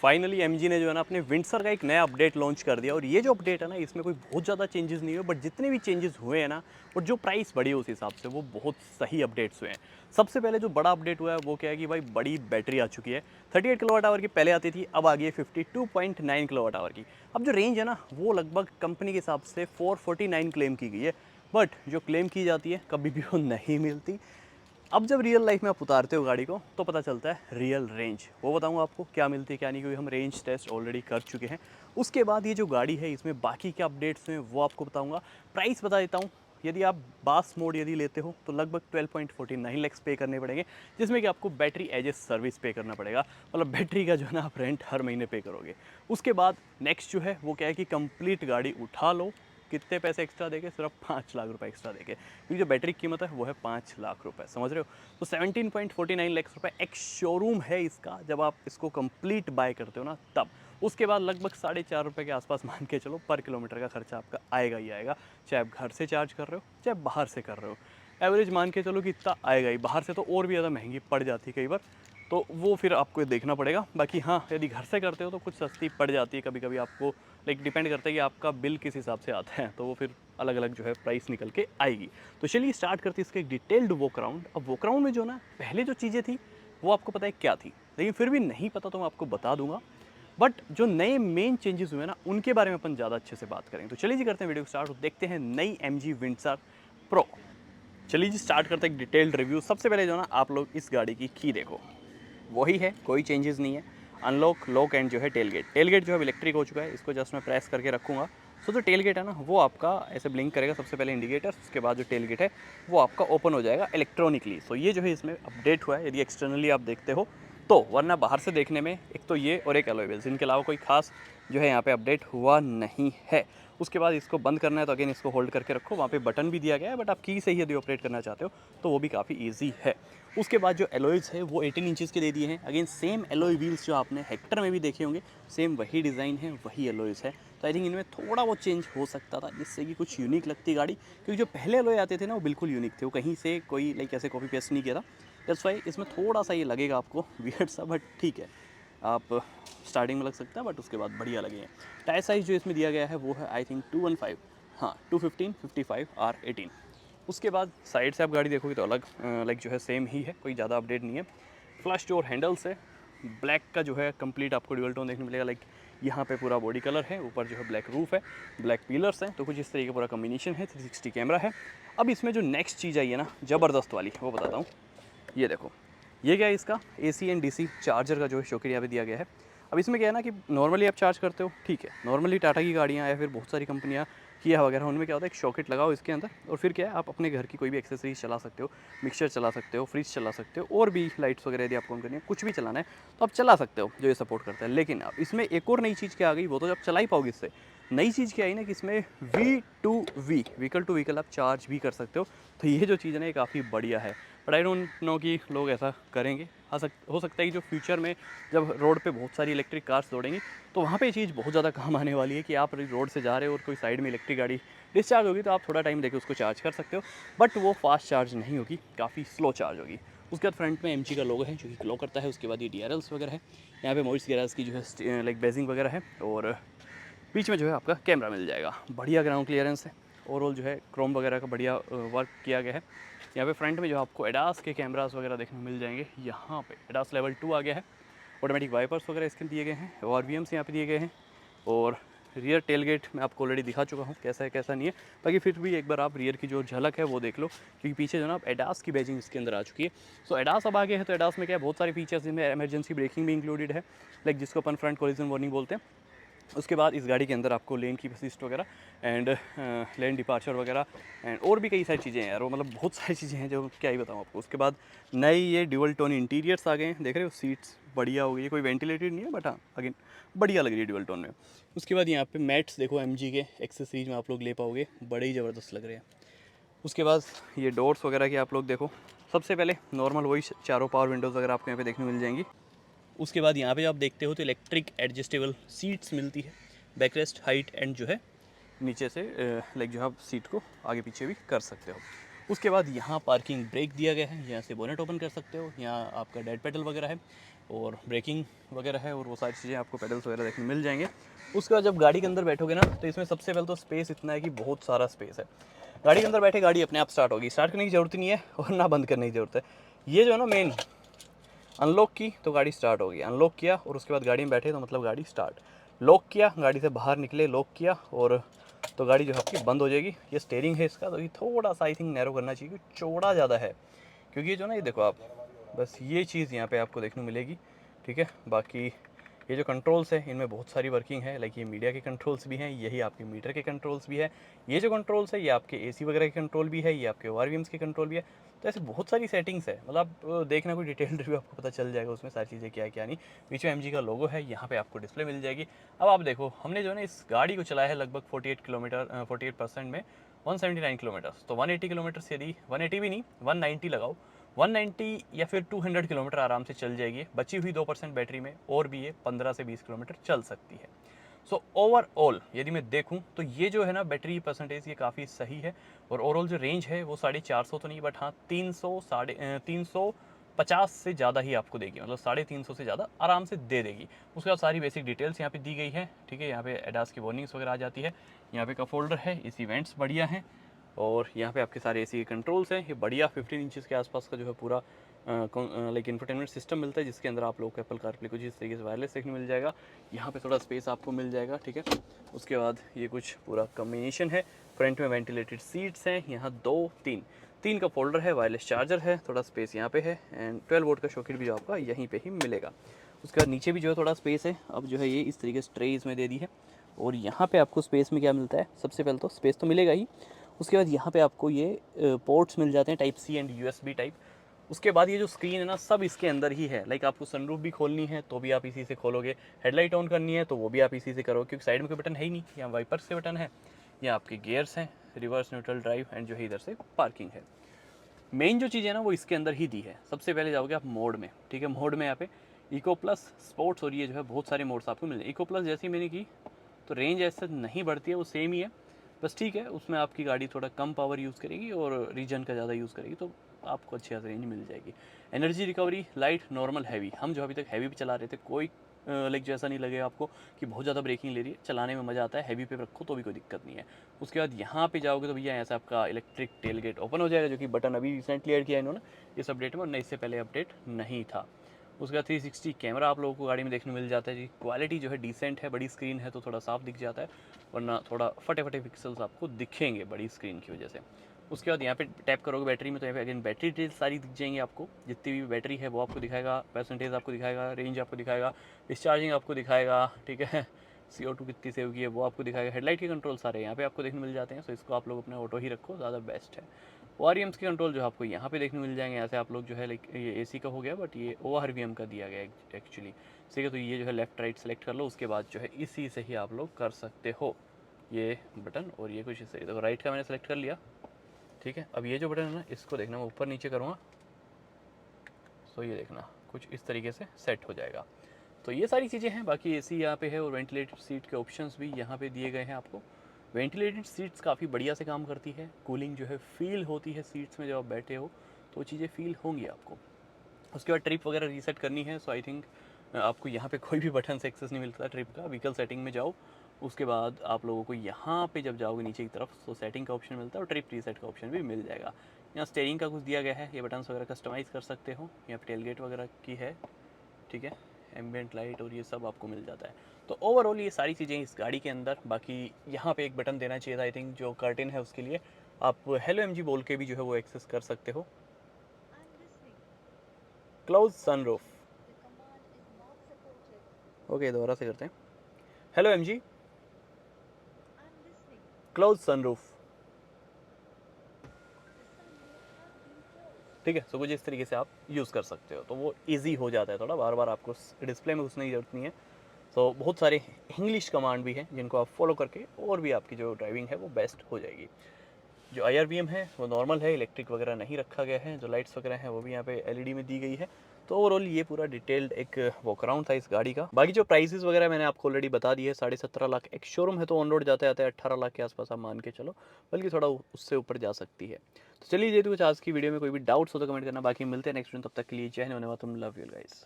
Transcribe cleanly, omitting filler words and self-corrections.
Finally MG ने जो है ना अपने विंडसर का एक नया अपडेट लॉन्च कर दिया। और ये जो अपडेट है ना, इसमें कोई बहुत ज़्यादा चेंजेस नहीं हुए, बट जितने भी चेंजेस हुए हैं ना, और जो प्राइस बढ़ी है उस हिसाब से वो बहुत सही अपडेट्स हुए हैं। सबसे पहले जो बड़ा अपडेट हुआ है वो क्या है कि भाई बड़ी बैटरी आ चुकी है। 38 किलोवाट आवर की पहले आती थी, अब आ गई है 52.9 किलोवाट आवर की। अब जो रेंज है ना वो लगभग कंपनी के हिसाब से 449 क्लेम की गई है, बट जो क्लेम की जाती है कभी भी वो नहीं मिलती। अब जब रियल लाइफ में आप उतारते हो गाड़ी को तो पता चलता है रियल रेंज। वो बताऊंगा आपको क्या मिलती है क्या नहीं, क्योंकि हम रेंज टेस्ट ऑलरेडी कर चुके हैं। उसके बाद ये जो गाड़ी है इसमें बाकी क्या अपडेट्स हैं वो आपको बताऊंगा। प्राइस बता देता हूँ। यदि आप बास मोड यदि लेते हो तो लगभग 12.49 लैक्स पे करने पड़ेंगे, जिसमें कि आपको बैटरी एज ए सर्विस पे करना पड़ेगा। मतलब बैटरी का जो है ना आप रेंट हर महीने पे करोगे। उसके बाद नेक्स्ट जो है वो क्या है कि कंप्लीट गाड़ी उठा लो। कितने पैसे एक्स्ट्रा देके? सिर्फ 5 लाख रुपए एक्स्ट्रा देके, क्योंकि जो बैटरी की कीमत है वो है 5 लाख रुपए, समझ रहे हो। तो 17.49 लाख रुपए एक शोरूम है इसका, जब आप इसको कंप्लीट बाय करते हो ना तब। उसके बाद लगभग 4.5 रुपये के आसपास मान के चलो पर किलोमीटर का खर्चा आपका आएगा ही आएगा, चाहे आप घर से चार्ज कर रहे हो चाहे बाहर से कर रहे हो। एवरेज मान के चलो कि इतना आएगा ही। बाहर से तो और भी ज़्यादा महंगी पड़ जाती है कई बार, तो वो फिर आपको देखना पड़ेगा। बाकी हाँ, यदि घर से करते हो तो कुछ सस्ती पड़ जाती है कभी कभी आपको। लाइक डिपेंड करता है कि आपका बिल किस हिसाब से आता है, तो वो फिर अलग अलग जो है प्राइस निकल के आएगी। तो चलिए स्टार्ट करते हैं इसका एक डिटेल्ड वॉक अराउंड। अब वॉक अराउंड में जो ना पहले जो चीज़ें थी वो आपको पता है क्या थी, लेकिन फिर भी नहीं पता तो मैं आपको बता दूंगा। बट जो नए मेन चेंजेस हुए ना उनके बारे में अपन ज़्यादा अच्छे से बात करेंगे। तो चलिए जी करते हैं वीडियो स्टार्ट और देखते हैं नई MG विंडसर प्रो। चलिए जी स्टार्ट करते हैं एक डिटेल्ड रिव्यू। सबसे पहले जो ना आप लोग इस गाड़ी की देखो, वही है, कोई चेंजेस नहीं है। अनलॉक, लॉक एंड जो है टेल गेट जो है इलेक्ट्रिक हो चुका है। इसको जस्ट मैं प्रेस करके रखूँगा। सो जो टेल गेट है ना वो आपका ऐसे ब्लिंक करेगा, सबसे पहले इंडिकेटर, उसके बाद जो टेल गेट है वो आपका ओपन हो जाएगा इलेक्ट्रॉनिकली। सो ये जो है इसमें अपडेट हुआ है यदि एक्सटर्नली आप देखते हो तो, वरना बाहर से देखने में एक तो ये और एक एलॉय व्हील्स, इनके अलावा कोई खास जो है यहाँ पे अपडेट हुआ नहीं है। उसके बाद इसको बंद करना है तो अगेन इसको होल्ड करके रखो, वहाँ पे बटन भी दिया गया है, बट आप की से ही यदि ऑपरेट करना चाहते हो तो वो भी काफ़ी ईजी है। उसके बाद जो एलॉयज़ है वो 18 इंचेस के दे दिए हैं। अगेन सेम एलॉय व्हील्स जो आपने हेक्टर में भी देखे होंगे, सेम वही डिज़ाइन है, वही एलॉयज़ है। तो आई थिंक इनमें थोड़ा वो चेंज हो सकता था जिससे कि कुछ यूनिक लगती गाड़ी, क्योंकि जो पहले एलॉय आते थे ना वो बिल्कुल यूनिक थे, वो कहीं से कोई लाइक ऐसे कॉपी पेस्ट नहीं किया था। दैट्स वाई इसमें थोड़ा सा ये लगेगा आपको वियर्ड सा, बट ठीक है, आप स्टार्टिंग में लग सकता है बट उसके बाद बढ़िया लगे हैं। टायर साइज़ जो इसमें दिया गया है वो है आई थिंक 215, हाँ 215 55 R18। उसके बाद साइड से आप गाड़ी देखोगे तो अलग लाइक जो है सेम ही है, कोई ज़्यादा अपडेट नहीं है। फ्लश डोर हैंडल्स है, ब्लैक का जो है कंप्लीट आपको ड्यूअल टोन देखने मिलेगा। लाइक यहाँ पे पूरा बॉडी कलर है, ऊपर जो है ब्लैक रूफ है, ब्लैक पिलर्स हैं, तो कुछ इस तरीके का पूरा कम्बिनेशन है। 360 कैमरा है। अब इसमें जो नेक्स्ट चीज़ आई है ना ज़बरदस्त वाली, वो बताता हूँ। ये देखो, ये क्या है, इसका AC एंड DC चार्जर का जो है शॉकेट यहाँ पे दिया गया है। अब इसमें क्या है ना कि नॉर्मली आप चार्ज करते हो, ठीक है, नॉर्मली टाटा की गाड़ियाँ या फिर बहुत सारी कंपनियाँ किया वगैरह, उनमें क्या होता है एक शॉकेट लगाओ इसके अंदर और फिर क्या है आप अपने घर की कोई भी एक्सेसरीज चला सकते हो, मिक्सचर चला सकते हो, फ्रिज चला सकते हो, और भी लाइट्स वगैरह यदि आपको ऑन करनी है, कुछ भी चलाना है तो आप चला सकते हो, जो ये सपोर्ट करता है। लेकिन अब इसमें एक और नई चीज़ क्या आ गई, वो तो जब चला ही पाओगे इससे। नई चीज़ क्या आई ना कि इसमें V2V, व्हीकल टू व्हीकल आप चार्ज भी कर सकते हो। तो ये जो चीज़ है ना ये काफ़ी बढ़िया है, बट आई डोंट नो कि लोग ऐसा करेंगे। हो सकता है कि जो फ्यूचर में जब रोड पे बहुत सारी इलेक्ट्रिक कार्स दौड़ेंगी तो वहाँ पे ये चीज़ बहुत ज़्यादा काम आने वाली है कि आप रोड से जा रहे हो और कोई साइड में इलेक्ट्रिक गाड़ी डिस्चार्ज होगी तो आप थोड़ा टाइम देके उसको चार्ज कर सकते हो, बट वो फास्ट चार्ज नहीं होगी, काफ़ी स्लो चार्ज होगी। उसके बाद फ्रंट में MG का लोगो है जो कि ग्लो करता है। उसके बाद ये DRLs वगैरह है, यहाँ पे मोइट्स गैराज की जो है लाइक बेजिंग वगैरह है, और बीच में जो है आपका कैमरा मिल जाएगा। बढ़िया ग्राउंड क्लियरेंस है, ओवरऑल जो है क्रोम वगैरह का बढ़िया वर्क किया गया है। यहाँ पे फ्रंट में जो आपको एडास के कैमरास वगैरह देखने को मिल जाएंगे। यहाँ पे एडास लेवल 2 आ गया है। ऑटोमेटिक वाइपर्स वगैरह इसके दिए गए हैं, RVMs यहाँ पे दिए गए हैं, और रियर टेल गेट मैं आपको ऑलरेडी दिखा चुका हूँ कैसा है कैसा नहीं है। बाकी फिर भी एक बार आप रियर की जो झलक है वो देख लो, क्योंकि पीछे जो ना एडास की बैजिंग इसके अंदर आ चुकी है। सो एडास अब आ गया है, तो एडास में क्या है बहुत सारे फीचर्स, जिनमें इमरजेंसी ब्रेकिंग भी इंक्लूडेड है, लाइक जिसको अपन फ्रंट कोलिजन वार्निंग बोलते हैं। उसके बाद इस गाड़ी के अंदर आपको लेन की असिस्ट वगैरह एंड लेन डिपार्चर वगैरह एंड और भी कई सारी चीज़ें हैं यार, वो मतलब बहुत सारी चीज़ें हैं जो क्या ही बताऊँ आपको। उसके बाद नए ये ड्यूअल टोन इंटीरियर्स आ गए हैं, देख रहे हो, सीट्स बढ़िया हो गई है, कोई वेंटिलेटेड नहीं है बट हाँ अगेन बढ़िया लग रही है ड्यूअल टोन में। उसके बाद यहाँ पे मैट्स देखो, MG के एक्सेसरीज में आप लोग ले पाओगे, बड़े ही ज़बरदस्त लग रहे हैं। उसके बाद ये डोर्स वगैरह की आप लोग देखो, सबसे पहले नॉर्मल वही चारों पावर विंडोज़ वगैरह आपको यहाँ पे देखने मिल जाएंगी। उसके बाद यहाँ पे आप देखते हो तो इलेक्ट्रिक एडजस्टेबल सीट्स मिलती है, बैकरेस्ट हाइट एंड जो है नीचे से लाइक जो आप सीट को आगे पीछे भी कर सकते हो। उसके बाद यहाँ पार्किंग ब्रेक दिया गया है, यहाँ से बोनेट ओपन कर सकते हो, यहाँ आपका डेड पेडल वगैरह है। और ब्रेकिंग वगैरह है और वो सारी चीज़ें आपको पेडल्स वगैरह देखने मिल जाएंगे। उसके बाद जब गाड़ी के अंदर बैठोगे ना तो इसमें सबसे पहले तो स्पेस इतना है कि बहुत सारा स्पेस है। गाड़ी के अंदर बैठे गाड़ी अपने आप स्टार्ट होगी, स्टार्ट करने की ज़रूरत नहीं है और ना बंद करने की ज़रूरत है। ये जो है ना मेन, अनलॉक की तो गाड़ी स्टार्ट होगी, अनलॉक किया और उसके बाद गाड़ी में बैठे तो मतलब गाड़ी स्टार्ट, लॉक किया गाड़ी से बाहर निकले, लॉक किया और तो गाड़ी जो है आपकी बंद हो जाएगी। ये स्टेयरिंग है इसका, तो ये थोड़ा सा आई थिंक नैरो करना चाहिए क्योंकि चौड़ा ज़्यादा है। क्योंकि ये जो ना, ये देखो आप, बस ये चीज़ यहाँ पे आपको देखने को मिलेगी, ठीक है। बाकी ये जो कंट्रोल्स है इनमें बहुत सारी वर्किंग है, लाइक ये मीडिया के कंट्रोल्स भी हैं, यही आपके मीटर के कंट्रोल्स भी है, ये जो कंट्रोल्स है ये आपके एसी वगैरह के कंट्रोल भी है, ये आपके ओआरवीएम्स के कंट्रोल भी है। तो ऐसे बहुत सारी सेटिंग्स है, मतलब आप देखना कोई डिटेल रिव्यू आपको पता चल जाएगा उसमें सारी चीज़ें क्या है क्या नहीं। बीच में एमजी का लोगो है, यहाँ पे आपको डिस्प्ले मिल जाएगी। अब आप देखो, हमने जो है ना इस गाड़ी को चलाया है लगभग 48 किलोमीटर, 48% में 179 किलोमीटर। तो 180 किलोमीटर यदि 180 भी नहीं 190 लगाओ, 190 या फिर 200 किलोमीटर आराम से चल जाएगी बची हुई 2% बैटरी में, और भी ये 15 से 20 किलोमीटर चल सकती है। सो ओवरऑल यदि मैं देखूं तो ये जो है ना बैटरी परसेंटेज ये काफ़ी सही है। और ओवरऑल जो रेंज है वो 450 तो नहीं, बट हाँ 350 से ज़्यादा ही आपको देगी, मतलब 350 से ज़्यादा आराम से दे देगी। उसके बाद सारी बेसिक डिटेल्स यहाँ पे दी गई है, ठीक है। यहाँ पे एडास की वार्निंग्स वगैरह आ जाती है, यहाँ पे का फोल्डर है, इस इवेंट्स बढ़िया हैं, और यहाँ पे आपके सारे एसी के कंट्रोल्स हैं। ये बढ़िया 15 इंचज़ के आसपास का जो है पूरा लाइक इंफोटेनमेंट सिस्टम मिलता है, जिसके अंदर आप लोग को एप्पल कारप्ले कुछ इस तरीके से वायरलेस देखने मिल जाएगा। यहाँ पे थोड़ा स्पेस आपको मिल जाएगा, ठीक है। उसके बाद ये कुछ पूरा कम्बिनेशन है, फ्रंट में वेंटिलेटेड सीट्स हैं, यहाँ 2 3 का फोल्डर है, वायरलेस चार्जर है, थोड़ा स्पेस यहाँ पे है, एंड 12 वोल्ट का सॉकेट भी जो आपका यहीं पे ही मिलेगा। उसके बाद नीचे भी जो है थोड़ा स्पेस है, अब जो है ये इस तरीके से ट्रे इसमें दे दी है। और यहाँ पे आपको स्पेस में क्या मिलता है, सबसे पहले तो स्पेस तो मिलेगा ही, उसके बाद यहाँ पे आपको ये पोर्ट्स मिल जाते हैं type C and USB type. उसके बाद ये जो स्क्रीन है ना सब इसके अंदर ही है, लाइक आपको सनरूफ भी खोलनी है तो भी आप इसी से खोलोगे, हेडलाइट ऑन करनी है तो वो भी आप इसी से करोगे, क्योंकि साइड में कोई बटन है ही नहीं। यहाँ वाइपर्स से बटन है, यहाँ आपके गियर्स हैं, रिवर्स न्यूट्रल ड्राइव, एंड जो है इधर से पार्किंग है। मेन जो चीज़ है ना वो इसके अंदर ही दी है। सबसे पहले जाओगे आप मोड में, ठीक है। मोड में यहाँ पे इको प्लस, स्पोर्ट्स, और ये जो है बहुत सारे मोड्स आपको मिल जाए। इको प्लस जैसी मैंने की तो रेंज ऐसे नहीं बढ़ती है, वो सेम ही है, बस ठीक है उसमें आपकी गाड़ी थोड़ा कम पावर यूज़ करेगी और रीजन का ज़्यादा यूज़ करेगी, तो आपको अच्छी खासी रेंज मिल जाएगी। Energy recovery light, normal, heavy. हम जो अभी तक हैवी भी चला रहे थे, कोई लाइक जैसा नहीं लगेगा आपको कि बहुत ज़्यादा ब्रेकिंग ले रही है, चलाने में मज़ा आता है, हैवी पे रखो तो भी कोई दिक्कत नहीं है। उसके बाद यहाँ पे जाओगे तो भैया ऐसा आपका इलेक्ट्रिक टेल गेट ओपन हो जाएगा, जो कि बटन अभी रिसेंटली ऐड किया है इन्होंने इस अपडेट में, और नहीं इससे पहले अपडेट नहीं था। उसके बाद 360 कैमरा आप लोगों को गाड़ी में देखने मिल जाता है जी। क्वालिटी जो है डिसेंट है, बड़ी स्क्रीन है तो थोड़ा साफ दिख जाता है, वरना थोड़ा फटे फटे पिक्सल्स आपको दिखेंगे बड़ी स्क्रीन की वजह से। उसके बाद यहाँ पे टैप करोगे बैटरी में तो यहाँ पे अगेन बैटरी डिटेल्स सारी दिख जाएंगी आपको, जितनी भी बैटरी है वो आपको दिखाएगा, परसेंटेज आपको दिखाएगा, रेंज आपको दिखाएगा, डिस्चार्जिंग आपको दिखाएगा, ठीक है। CO2 कितनी सेव की है वो आपको दिखाएगा। हेडलाइट के कंट्रोल सारे यहाँ पे आपको देखने मिल जाते हैं, सो इसको आप लोग अपने ऑटो ही रखो, ज़्यादा बेस्ट है। ORVMs के कंट्रोल जो आपको यहाँ पे देखने मिल जाएंगे, यहाँ से आप लोग जो है लाइक ये AC का हो गया, बट ये ORVM का दिया गया एक्चुअली, ठीक है। तो ये जो है लेफ्ट राइट सेलेक्ट कर लो, उसके बाद जो है इसी से ही आप लोग कर सकते हो ये बटन, और ये कुछ इस तरीके। देखो राइट का मैंने सेलेक्ट कर लिया, ठीक है। अब ये जो बटन है ना इसको देखना, मैं ऊपर नीचे करूँगा तो ये देखना कुछ इस तरीके से सेट हो जाएगा। तो ये सारी चीज़ें हैं। बाकी एसी यहाँ पे है, और वेंटिलेटेड सीट के ऑप्शंस भी यहाँ पे दिए गए हैं आपको। वेंटिलेटेड सीट्स काफ़ी बढ़िया से काम करती है, कूलिंग जो है फील होती है सीट्स में जब आप बैठे हो, तो वो चीज़ें फील होंगी आपको। उसके बाद ट्रिप वगैरह रीसेट करनी है, सो आई थिंक आपको यहाँ पे कोई भी बटन से एक्सेस नहीं मिलता ट्रिप का। व्हीकल सेटिंग में जाओ, उसके बाद आप लोगों को यहाँ पे जब जाओगे नीचे की तरफ तो सेटिंग का ऑप्शन मिलता है, और ट्रिप रीसेट का ऑप्शन भी मिल जाएगा। यहाँ स्टेयरिंग का कुछ दिया गया है, ये बटन्स वगैरह कस्टमाइज़ कर सकते हो। यहाँ पे टेलगेट वगैरह की है, ठीक है, एम्बियंट लाइट और ये सब आपको मिल जाता है। तो ओवरऑल ये सारी चीज़ें इस गाड़ी के अंदर। बाकी यहाँ पे एक बटन देना चाहिए था आई थिंक, जो कर्टेन है उसके लिए आप हेलो MG बोल के भी जो है वो एक्सेस कर सकते हो। क्लोज सनरूफ, ओके दोबारा से करते हैं। हेलो MG क्लोज सनरूफ, ठीक है। सो कुछ इस तरीके से आप यूज़ कर सकते हो, तो वो इजी हो जाता है थोड़ा, बार बार आपको डिस्प्ले में घुसने की ज़रूरत नहीं है। तो बहुत सारे इंग्लिश कमांड भी हैं जिनको आप फॉलो करके और भी आपकी जो ड्राइविंग है वो बेस्ट हो जाएगी। जो IRBM है वो नॉर्मल है, इलेक्ट्रिक वगैरह नहीं रखा गया है। जो लाइट्स वगैरह हैं वो भी यहाँ पे LED में दी गई है। तो ओवरऑल ये पूरा डिटेल्ड एक वॉक अराउंड था इस गाड़ी का। बाकी जो प्राइसेस वगैरह मैंने आपको ऑलरेडी बता दी है, 17.5 लाख एक शोरूम है, तो ऑन रोड जाते जाते 18 लाख के आसपास आप मान के चलो, बल्कि थोड़ा उससे ऊपर जा सकती है। तो चलिए, ये तो कुछ आज की वीडियो में कोई भी डाउट्स हो तो कमेंट करना, बाकी मिलते हैं नेक्स्ट वीडियो, तब तक के लिए जय हिंद, धन्यवाद, तुम लव यू गाइस।